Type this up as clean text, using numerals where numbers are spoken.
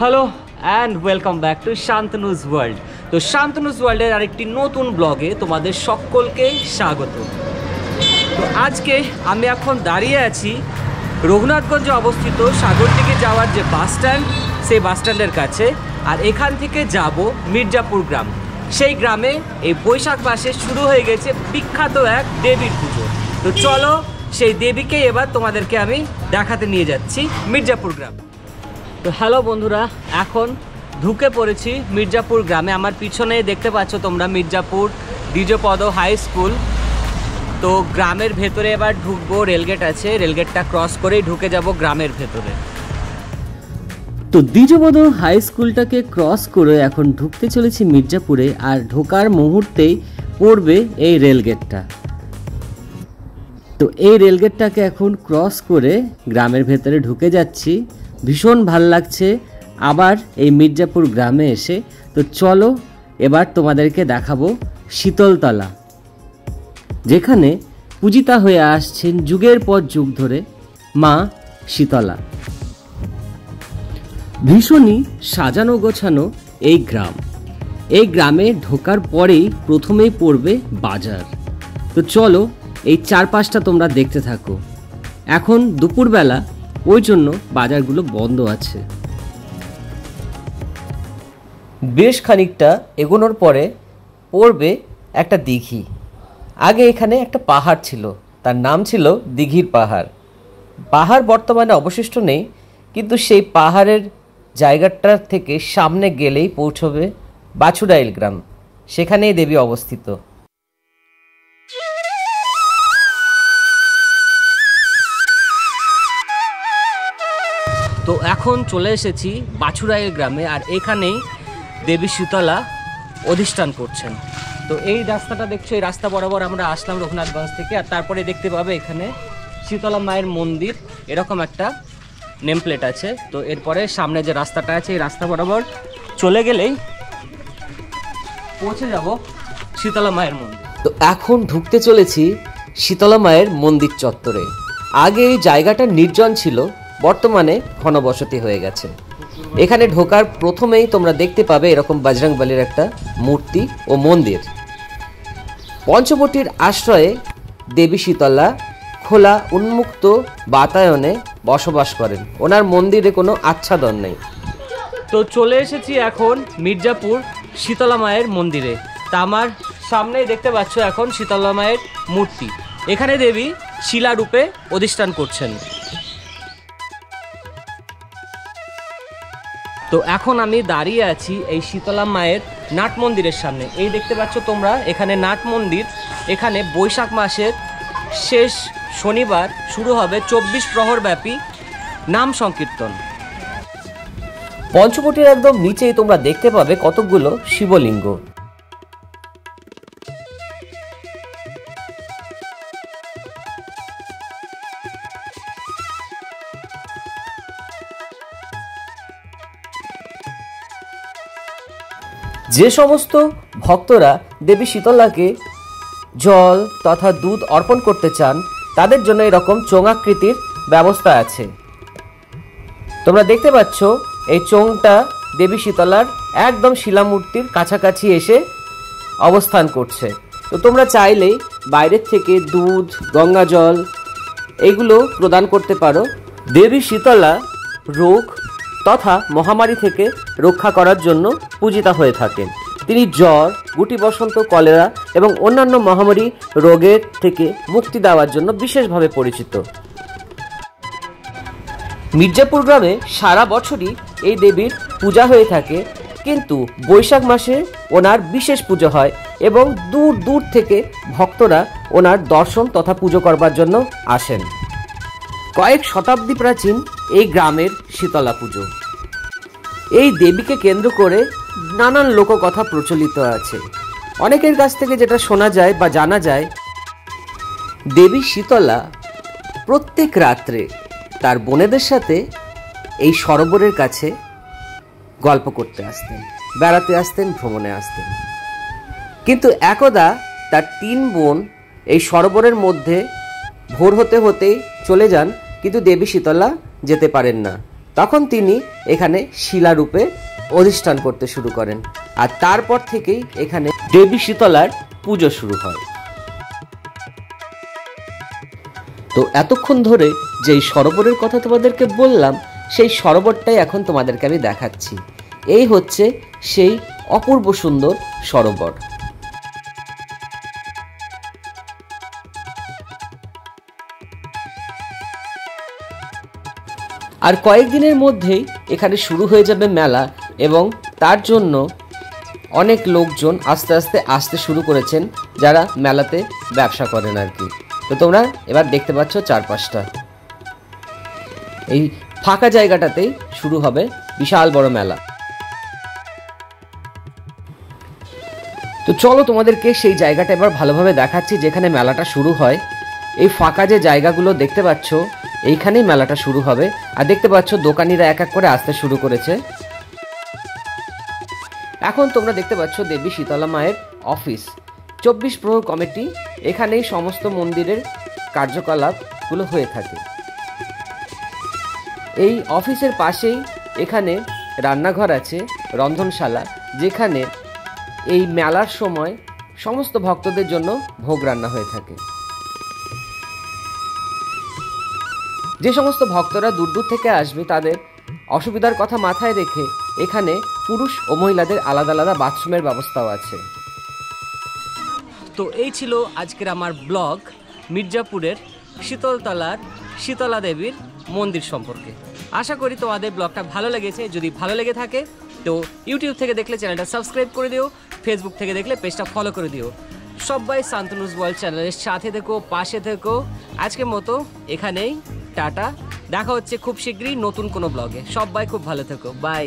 Hello and welcome back to Shantanu's world. তো শান্তনুজ ওয়ার্ল্ডের আরেকটি নতুন ব্লগে তোমাদের সকলকে স্বাগত। তো আজকে আমি এখন দাঁড়িয়ে আছি রঘুনাথগঞ্জে অবস্থিত সাগরদিঘি যাওয়ার যে বাস স্ট্যান্ড, সেই বাস স্ট্যান্ডের কাছে। আর এখান থেকে যাব মির্জাপুর গ্রাম। সেই গ্রামে এই বৈশাখ মাসে শুরু হয়ে গেছে বিখ্যাত এক দেবীর পুজো। তো চলো সেই দেবীকে এবার তোমাদেরকে আমি দেখাতে নিয়ে যাচ্ছি মির্জাপুর গ্রাম। তো হ্যালো বন্ধুরা, এখন ঢুকে পড়েছি মির্জাপুর গ্রামে। আমার পিছনে দেখতে পাচ্ছ তোমরা মির্জাপুর দ্বিজপদ হাই স্কুল। তো গ্রামের ভেতরে এবার ঢুকবো, রেলগেট আছে, রেলগেটটা ক্রস করেই ঢুকে যাব গ্রামের ভেতরে। তো দ্বিজপদ হাই স্কুলটাকে ক্রস করে এখন ঢুকতে চলেছি মির্জাপুরে। আর ঢোকার মুহূর্তেই পড়বে এই রেলগেটটা। তো এই রেলগেটটাকে এখন ক্রস করে গ্রামের ভেতরে ঢুকে যাচ্ছি। ভীষণ ভাল লাগছে আবার এই মির্জাপুর গ্রামে এসে। তো চলো এবার তোমাদেরকে দেখাবো শীতলতলা, যেখানে পূজিতা হয়ে আসছেন যুগের পর যুগ ধরে মা শীতলা। ভীষণই সাজানো গোছানো এই গ্রাম। এই গ্রামে ঢোকার পরেই প্রথমেই পড়বে বাজার। তো চলো এই চারপাশটা তোমরা দেখতে থাকো। এখন দুপুরবেলা, ওই জন্য বাজারগুলো বন্ধ আছে। বেশ খানিকটা এগোনোর পরে পড়বে একটা দিঘি। আগে এখানে একটা পাহাড় ছিল, তার নাম ছিল দিঘির পাহাড়। পাহাড় বর্তমানে অবশিষ্ট নেই, কিন্তু সেই পাহাড়ের জায়গাটার থেকে সামনে গেলেই পৌঁছবে বাছুরাইল গ্রাম। সেখানেই দেবী অবস্থিত। তো এখন চলে এসেছি বাছুরাইল গ্রামে। আর এখানেই দেবী শীতলা অধিষ্ঠান করছেন। তো এই রাস্তাটা দেখছো, এই রাস্তা বরাবর আমরা আসলাম রঘুনাথগঞ্জ থেকে। আর তারপরে দেখতে পাবে এখানে শীতলা মায়ের মন্দির, এরকম একটা নেম প্লেট আছে। তো এরপরে সামনে যে রাস্তাটা আছে, এই রাস্তা বরাবর চলে গেলেই পৌঁছে যাব শীতলা মায়ের মন্দির। তো এখন ঢুকতে চলেছি শীতলা মায়ের মন্দির চত্বরে। আগে এই জায়গাটা নির্জন ছিল, বর্তমানে ঘনবসতি হয়ে গেছে। এখানে ঢোকার প্রথমেই তোমরা দেখতে পাবে এরকম বজরংবলীর একটা মূর্তি ও মন্দির। পঞ্চবটির আশ্রয়ে দেবী শীতলা খোলা উন্মুক্ত বাতায়নে বসবাস করেন। ওনার মন্দিরে কোনো আচ্ছাদন নেই। তো চলে এসেছি এখন মির্জাপুর শীতলা মায়ের মন্দিরে। তা আমার সামনেই দেখতে পাচ্ছ এখন শীতলা মায়ের মূর্তি। এখানে দেবী শিলারূপে অধিষ্ঠান করছেন। তো এখন আমি দাঁড়িয়ে আছি এই শীতলা মায়ের নাট মন্দিরের সামনে। এই দেখতে পাচ্ছ তোমরা এখানে নাট মন্দির। এখানে বৈশাখ মাসের শেষ শনিবার শুরু হবে 24 প্রহর ব্যাপী নাম সংকীর্তন। পঞ্চবটির একদম নিচেই তোমরা দেখতে পাবে কতকগুলো শিবলিঙ্গ। যে সমস্ত ভক্তরা দেবী শীতলাকে জল তথা দুধ অর্পণ করতে চান, তাদের জন্য এরকম চোঙাকৃতির ব্যবস্থা আছে। তোমরা দেখতে পাচ্ছ এই চোঙটা দেবী শীতলার একদম শিলামূর্তির কাছাকাছি এসে অবস্থান করছে। তো তোমরা চাইলেই বাইরের থেকে দুধ, গঙ্গা জল এইগুলো প্রদান করতে পারো। দেবী শীতলা রোগ তথা মহামারী থেকে রক্ষা করার জন্য পূজিতা হয়ে থাকেন। তিনি জ্বর, গুটি বসন্ত, কলেরা এবং অন্যান্য মহামারী রোগের থেকে মুক্তি দেওয়ার জন্য বিশেষভাবে পরিচিত। মির্জাপুর গ্রামে সারা বছরই এই দেবীর পূজা হয়ে থাকে, কিন্তু বৈশাখ মাসে ওনার বিশেষ পুজো হয় এবং দূর দূর থেকে ভক্তরা ওনার দর্শন তথা পুজো করবার জন্য আসেন। কয়েক শতাব্দী প্রাচীন এই গ্রামের শীতলা পুজো। এই দেবীকে কেন্দ্র করে নানান লোককথা প্রচলিত আছে। অনেকের কাছ থেকে যেটা শোনা যায় বা জানা যায়, দেবী শীতলা প্রত্যেক রাত্রে তার বোনেদের সাথে এই সরোবরের কাছে গল্প করতে আসতেন, বেড়াতে আসতেন, ভ্রমণে আসতেন। কিন্তু একদা তার 3 বোন এই সরোবরের মধ্যে ভোর হতে হতেই চলে যান, কিন্তু দেবী শীতলা যেতে পারেন না। তখন তিনি এখানে শিলারূপে অধিষ্ঠান করতে শুরু করেন, আর তারপর থেকেই এখানে দেবী শীতলার পুজো শুরু হয়। তো এতক্ষণ ধরে যেই সরোবরের কথা তোমাদেরকে বললাম, সেই সরোবরটাই এখন তোমাদেরকে আমি দেখাচ্ছি। এই হচ্ছে সেই অপূর্ব সুন্দর সরোবর। আর কয়েকদিনের মধ্যেই এখানে শুরু হয়ে যাবে মেলা, এবং তার জন্য অনেক লোকজন আস্তে আস্তে আসতে শুরু করেছেন, যারা মেলাতে ব্যবসা করেন আর কি। তো তোমরা এবার দেখতে পাচ্ছ চারপাশটা, এই ফাঁকা জায়গাটাতেই শুরু হবে বিশাল বড় মেলা। তো চলো তোমাদেরকে সেই জায়গাটা এবার ভালোভাবে দেখাচ্ছি যেখানে মেলাটা শুরু হয়। এই ফাঁকা যে জায়গাগুলো দেখতে পাচ্ছ, এইখানেই মেলাটা শুরু হবে। আর দেখতে পাচ্ছ দোকানিরা এক এক করে আসতে শুরু করেছে। এখন তোমরা দেখতে পাচ্ছ দেবী শীতলা মায়ের অফিস, 24 প্রহর কমিটি, এখানেই সমস্ত মন্দিরের কার্যকলাপগুলো হয়ে থাকে। এই অফিসের পাশেই এখানে রান্নাঘর আছে, রন্ধনশালা, যেখানে এই মেলার সময় সমস্ত ভক্তদের জন্য ভোগ রান্না হয়ে থাকে। যে সমস্ত ভক্তরা দূর দূর থেকে আসবে, তাদের অসুবিধার কথা মাথায় রেখে এখানে পুরুষ ও মহিলাদের আলাদা আলাদা বাথরুমের ব্যবস্থাও আছে। তো এই ছিল আজকের আমার ব্লগ মির্জাপুরের শীতলতলার শীতলা দেবীর মন্দির সম্পর্কে। আশা করি তোমাদের ব্লগটা ভালো লেগেছে। যদি ভালো লেগে থাকে তো ইউটিউব থেকে দেখলে চ্যানেলটা সাবস্ক্রাইব করে দিও, ফেসবুক থেকে দেখলে পেজটা ফলো করে দিও। সবাই শান্তনুজ ওয়ার্ল্ড চ্যানেলের সাথে থেকো, পাশে থেকো। আজকের মতো এখানেই টাটা, দেখা হচ্ছে খুব শীঘ্রই নতুন কোনো ব্লগে। সবাই খুব ভালো থেকো, বাই।